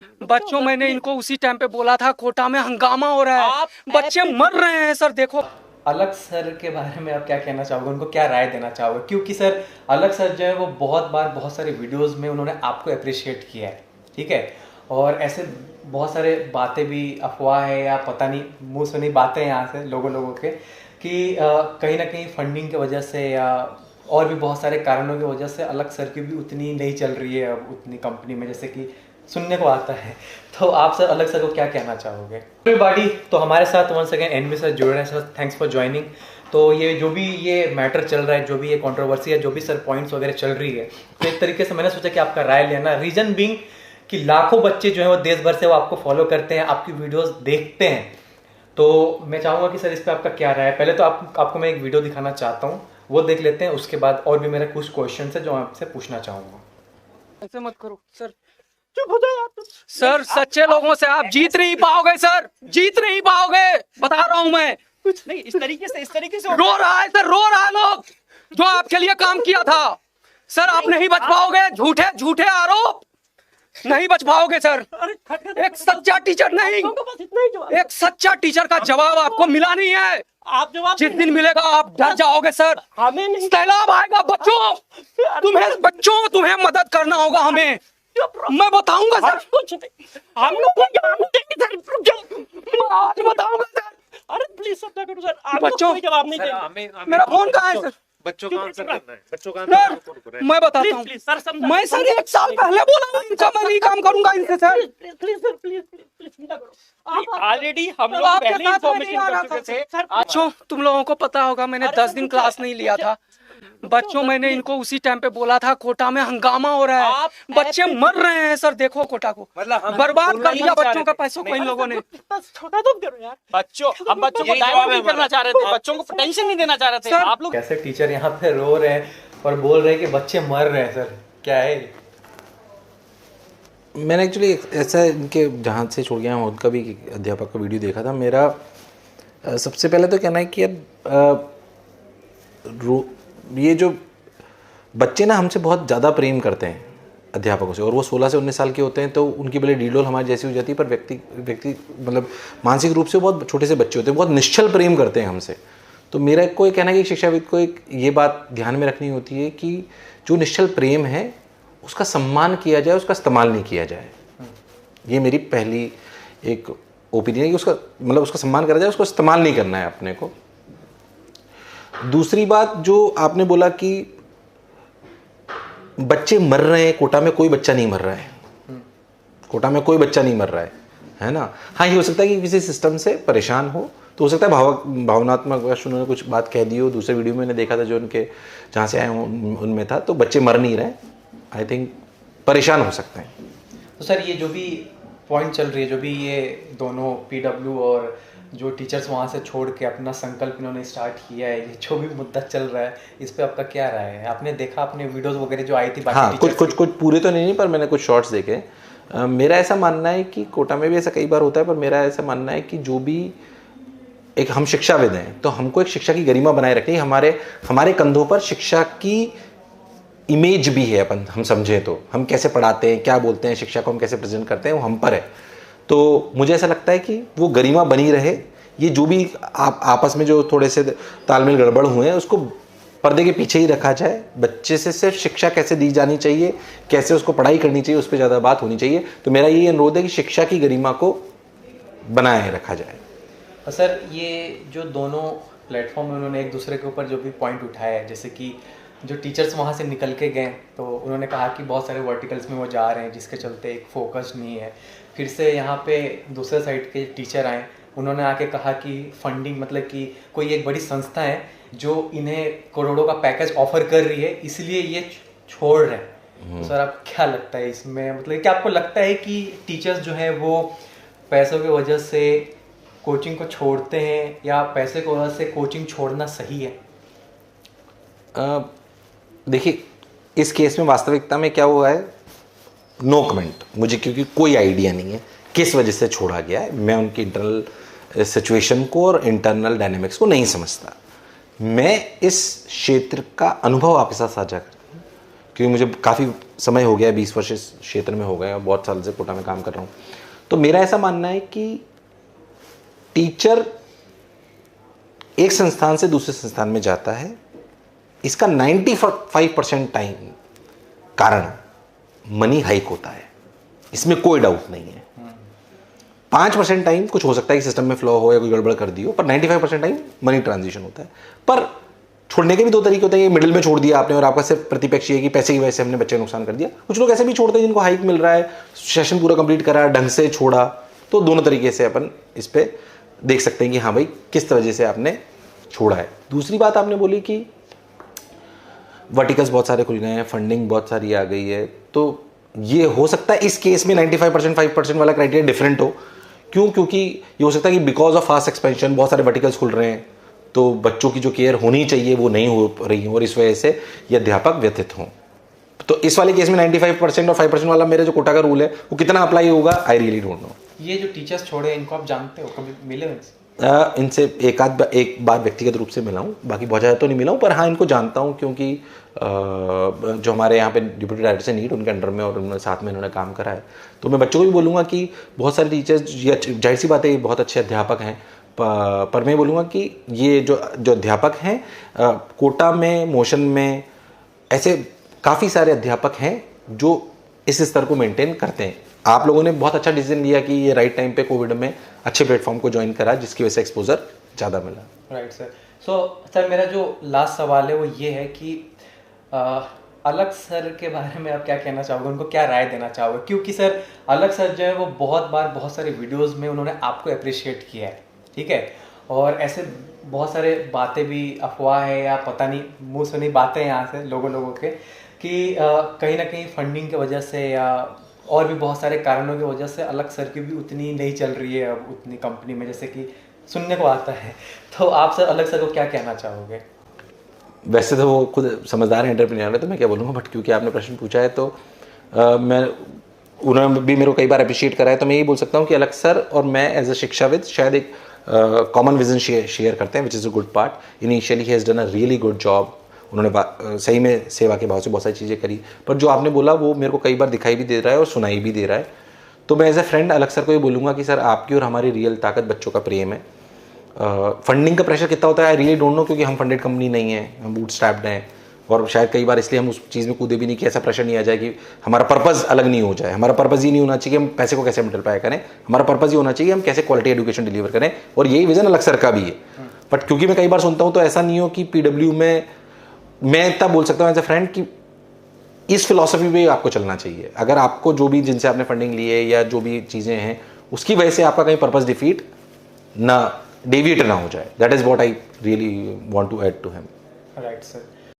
बच्चों मैंने इनको उसी टाइम पे बोला था, कोटा में हंगामा हो रहा है, बच्चे मर रहे हैं सर। देखो अलग सर के बारे में आप क्या कहना चाहोगे, उनको क्या राय देना चाहोगे? क्योंकि सर अलग सर जो है वो बहुत बार बहुत सारे वीडियोस में उन्होंने आपको अप्रिशिएट किया है, ठीक है, और ऐसे बहुत सारे बातें भी अफवाह है या पता नहीं मुंह सुनी बातें हैं यहाँ से लोगों के कि कहीं ना कहीं फंडिंग की वजह से या और भी बहुत सारे कारणों की वजह से अलग सर की भी उतनी नहीं चल रही है अब उतनी कंपनी में जैसे कि सुनने को आता है। तो आप सर अलग सर को क्या कहना चाहोगे? एवरीबॉडी, तो हमारे साथ वंस अगेन एनवी सर जुड़ रहे हैं। Sir thanks for joining. तो ये जो भी ये मैटर चल रहा है, जो भी ये कंट्रोवर्सी है, जो भी सर पॉइंट्स वगैरह चल रही है, तो एक तरीके से मैंने सोचा कि आपका राय लेना। रीजन बीइंग कि लाखों बच्चे जो है वो देश भर से वो आपको फॉलो करते हैं, आपकी वीडियोस देखते हैं। तो मैं चाहूंगा कि सर इस पर आपका क्या राय है। पहले तो आपको मैं एक वीडियो दिखाना चाहता हूँ, वो देख लेते हैं, उसके बाद और भी मेरा कुछ क्वेश्चन है जो आपसे पूछना चाहूंगा। ऐसे मत करो सर, चुप हो जाओ आप। सर सच्चे लोगों से आप जीत नहीं पाओगे सर, जीत नहीं पाओगे, बता रहा हूं मैं। कुछ नहीं, इस तरीके से रो रहा है सर, रो रहा है लोग जो आपके लिए काम किया था। सर आप नहीं बच पाओगे, झूठे झूठे आरोप नहीं बच पाओगे सर। एक सच्चा टीचर नहीं, एक सच्चा टीचर का जवाब आपको मिला नहीं है। आप जवाब जिस दिन मिलेगा आप डर जाओगे सर। हमें नहीं, सैलाब आएगा बच्चों, तुम्हें मदद करना होगा हमें। मैं बताऊंगा सर, कुछ नहीं, हम लोग कोई जवाब नहीं देंगे सर। आज बताऊंगा सर। अरे प्लीज सर, करो सर, आप बच्चों, कोई जवाब नहीं देंगे। मेरा फोन कहाँ है सर? बच्चों का आंसर करना है, बच्चों का सर आंसर मैं बताता हूँ, प्लीज सर, समझा। मैं सर 1 साल पहले बोला इनका मैं नहीं काम करूंगा इनसे सर। प्लीज सर, प्लीज समझा करो। ऑलरेडी हम तो लोग आपके पहले साथ इन्फॉर्मेशन नहीं आ कर चुके रहा थे सर। बच्चों, तुम लोगों को पता होगा मैंने 10 दिन क्लास नहीं लिया था। बच्चों मैंने इनको उसी टाइम पे बोला था, कोटा में हंगामा हो रहा है, बच्चे मर रहे हैं सर। देखो कोटा को बर्बाद कर दिया बच्चों का पैसों को इन लोगों ने। बस छोटा तो करो यार। हम बच्चों को डाइवर्ट नहीं करना चाह रहे थे, बच्चों को टेंशन नहीं देना चाह रहे थे। आप लोग कैसे टीचर यहाँ पे रो रहे हैं और बोल रहे हैं कि बच्चे मर रहे हैं सर, क्या है? मैंने एक्चुअली ऐसा इनके जहाँ से छोड़ गया हूँ उनका भी अध्यापक का वीडियो देखा था। मेरा सबसे पहले तो कहना है कि यार ये जो बच्चे ना हमसे बहुत ज़्यादा प्रेम करते हैं अध्यापकों से, और वो 16 से 19 साल के होते हैं तो उनकी भले डीडोल हमारी जैसी हो जाती है, पर व्यक्ति मतलब मानसिक रूप से बहुत छोटे से बच्चे होते हैं, बहुत निश्चल प्रेम करते हैं हमसे। तो मेरा को कहना है कि शिक्षाविद को एक ये बात ध्यान में रखनी होती है कि जो निश्चल प्रेम है उसका सम्मान किया जाए, उसका इस्तेमाल नहीं किया जाए। ये मेरी पहली एक ओपिनियन है कि उसका मतलब उसका सम्मान करा जाए, उसको इस्तेमाल नहीं करना है अपने को। दूसरी बात जो आपने बोला कि बच्चे मर रहे हैं, कोटा में कोई बच्चा नहीं मर रहा है, कोटा में कोई बच्चा नहीं मर रहा है ना। हाँ, ये हो सकता है कि किसी सिस्टम से परेशान हो सकता है भावनात्मक वश उन्होंने कुछ बात कह दी हो। दूसरे वीडियो में मैंने देखा था जो उनके जहाँ से आए उनमें था, तो बच्चे मर नहीं रहे, आई थिंक परेशान हो सकते हैं। तो सर ये जो भी पॉइंट चल रही है, जो भी ये दोनों पीडब्ल्यू और जो टीचर्स वहाँ से छोड़ के अपना संकल्प इन्होंने स्टार्ट किया है, ये जो भी मुद्दा चल रहा है, इस पे आपका क्या राय है? आपने देखा, अपने वीडियोस वगैरह जो आई थी बाकी हाँ, कुछ पूरे तो नहीं, पर मैंने कुछ शॉर्ट्स देखे। मेरा ऐसा मानना है कि कोटा में भी ऐसा कई बार होता है, पर मेरा ऐसा मानना है कि जो भी एक हम शिक्षाविद हैं तो हमको एक शिक्षा की गरिमा बनाए रखनी है। हमारे कंधों पर शिक्षा की इमेज भी है, हम समझें तो हम कैसे पढ़ाते हैं, क्या बोलते हैं, शिक्षा को हम कैसे प्रेजेंट करते हैं, वो हम पर है। तो मुझे ऐसा लगता है कि वो गरिमा बनी रहे। ये जो भी आपस में जो थोड़े से तालमेल गड़बड़ हुए हैं उसको पर्दे के पीछे ही रखा जाए। बच्चे से सिर्फ शिक्षा कैसे दी जानी चाहिए, कैसे उसको पढ़ाई करनी चाहिए, उस पर ज़्यादा बात होनी चाहिए। तो मेरा ये अनुरोध है कि शिक्षा की गरिमा को बनाए रखा जाए। सर ये जो दोनों प्लेटफॉर्म में उन्होंने एक दूसरे के ऊपर जो भी पॉइंट उठाया है, जैसे कि जो टीचर्स वहाँ से निकल के गए तो उन्होंने कहा कि बहुत सारे वर्टिकल्स में वो जा रहे हैं जिसके चलते एक फोकस नहीं है। फिर से यहाँ पे दूसरे साइड के टीचर आए, उन्होंने आके कहा कि फंडिंग मतलब कि कोई एक बड़ी संस्था है जो इन्हें करोड़ों का पैकेज ऑफर कर रही है, इसलिए ये छोड़ रहे हैं। तो सर आपको क्या लगता है इसमें, मतलब क्या आपको लगता है कि टीचर्स जो है वो पैसों की वजह से कोचिंग को छोड़ते हैं या पैसे की वजह से कोचिंग छोड़ना सही है? देखिए, इस केस में वास्तविकता में क्या हुआ है, नो कमेंट मुझे, क्योंकि कोई आइडिया नहीं है किस वजह से छोड़ा गया है। मैं उनकी इंटरनल सिचुएशन को और इंटरनल डायनेमिक्स को नहीं समझता। मैं इस क्षेत्र का अनुभव आपके साथ साझा करता हूँ क्योंकि मुझे काफ़ी समय हो गया, 20 वर्ष इस क्षेत्र में हो गए और बहुत साल से कोटा में काम कर रहा हूँ। तो मेरा ऐसा मानना है कि टीचर एक संस्थान से दूसरे संस्थान में जाता है, इसका 95% टाइम कारण मनी हाइक होता है, इसमें कोई डाउट नहीं है। 5% टाइम कुछ हो सकता है कि सिस्टम में फ्लॉ हो या कोई गड़बड़ कर दी हो, पर 95% टाइम मनी ट्रांजिशन होता है। पर छोड़ने के भी दो तरीके होते हैं, मिडिल में छोड़ दिया आपने और आपका सिर्फ प्रतिपक्ष ये कि पैसे की वजह से हमने बच्चे को नुकसान कर दिया। कुछ लोग ऐसे भी छोड़ते हैं जिनको हाइक मिल रहा है, सेशन पूरा कंप्लीट करा, ढंग से छोड़ा। तो दोनों तरीके से अपन इस पे देख सकते हैं कि हाँ भाई किस वजह से आपने छोड़ा है। दूसरी बात आपने बोली कि वर्टिकल्स बहुत सारे खुल गए हैं, फंडिंग बहुत सारी आ गई है, तो ये हो सकता है इस केस में 95% 5% वाला क्राइटेरिया डिफरेंट हो। क्यों? क्योंकि ये हो सकता है कि बिकॉज ऑफ फास्ट एक्सपेंशन बहुत सारे वर्टिकल्स खुल रहे हैं, तो बच्चों की जो केयर होनी चाहिए वो नहीं हो रही है और इस वजह से ये अध्यापक व्यथित हों। तो इस वाले केस में 95% और 5% वाला मेरे जो कोटा का रूल है वो कितना अप्लाई होगा, आई रियली डोंट नो। ये जो टीचर्स छोड़े इनको आप जानते हो, कभी मिले हो इनसे? इनसे एक बार व्यक्तिगत रूप से मिला हूँ, बाकी बहुत ज़्यादा तो नहीं मिला हूँ, पर हाँ इनको जानता हूँ क्योंकि जो हमारे यहाँ पे डिप्यूटी डायरेक्टर से नीट उनके अंडर में और उन्होंने साथ में इन्होंने काम करा है। तो मैं बच्चों को भी बोलूँगा कि बहुत सारे टीचर्स, जाहिर सी बात है ये बहुत अच्छे अध्यापक हैं, पर मैं बोलूँगा कि ये जो अध्यापक हैं कोटा में, मोशन में, ऐसे काफ़ी सारे अध्यापक हैं जो इस स्तर को मेंटेन करते हैं। आप लोगों ने बहुत अच्छा डिसीजन लिया कि ये राइट टाइम पे कोविड में अच्छे प्लेटफॉर्म को ज्वाइन करा, जिसकी वजह से एक्सपोजर ज़्यादा मिला। Right sir. सर मेरा जो लास्ट सवाल है वो ये है कि अलग सर के बारे में आप क्या कहना चाहोगे, उनको क्या राय देना चाहोगे? क्योंकि सर अलग सर जो है वो बहुत सारे वीडियोस में उन्होंने आपको अप्रिशिएट किया है, ठीक है, और ऐसे बहुत सारे बातें भी अफवाह है या पता नहीं मुँह सुनी बातें यहाँ से लोगों के कि कहीं ना कहीं फंडिंग की वजह से या और भी बहुत सारे कारणों की वजह से अलग सर की भी उतनी नहीं चल रही है अब उतनी कंपनी में, जैसे कि सुनने को आता है। तो आप सर अलग सर को क्या कहना चाहोगे? वैसे तो वो खुद समझदार एंटरप्रेन्योर है, तो मैं क्या बोलूँगा, बट क्योंकि आपने प्रश्न पूछा है तो उन्होंने भी मेरे को कई बार अप्रिशिएट करा है, तो मैं यही बोल सकता हूँ कि अलग सर और मैं एज अ शिक्षाविद शायद एक कॉमन विजन शेयर करते हैं, which is a good part. Initially he has done a really good job, उन्होंने सही में सेवा के भाव से बहुत सारी चीज़ें करी, पर जो आपने बोला वो मेरे को कई बार दिखाई भी दे रहा है और सुनाई भी दे रहा है। तो मैं एज ए फ्रेंड अलग सर को ये बोलूँगा कि सर आपकी और हमारी रियल ताकत बच्चों का प्रेम है। फंडिंग का प्रेशर कितना होता है आई रियली डोंट नो, क्योंकि हम फंडेड कंपनी नहीं है, हम बूटस्ट्रैप्ड हैं, और शायद कई बार इसलिए हम उस चीज़ में कूदे भी नहीं कि ऐसा प्रेशर नहीं आ जाए कि हमारा पर्पज़ अलग नहीं हो जाए। हमारा पर्पज़ ये नहीं होना चाहिए कि हम पैसे को कैसे मल्टीप्लाई करें, हमारा पर्पज़ ये होना चाहिए हम कैसे क्वालिटी एजुकेशन डिलीवर करें, और यही विजन अलग सर का भी है। बट क्योंकि मैं कई बार सुनता हूँ तो ऐसा नहीं हो कि PW में मैं इतना बोल सकता हूँ एज ए फ्रेंड कि इस फिलॉसफी पे आपको चलना चाहिए। अगर आपको जो भी जिनसे आपने फंडिंग ली है या जो भी चीज़ें हैं उसकी वजह से आपका कहीं पर्पस डिफीट ना डेविएट ना हो जाए, that is what I really want to add to him. Right sir.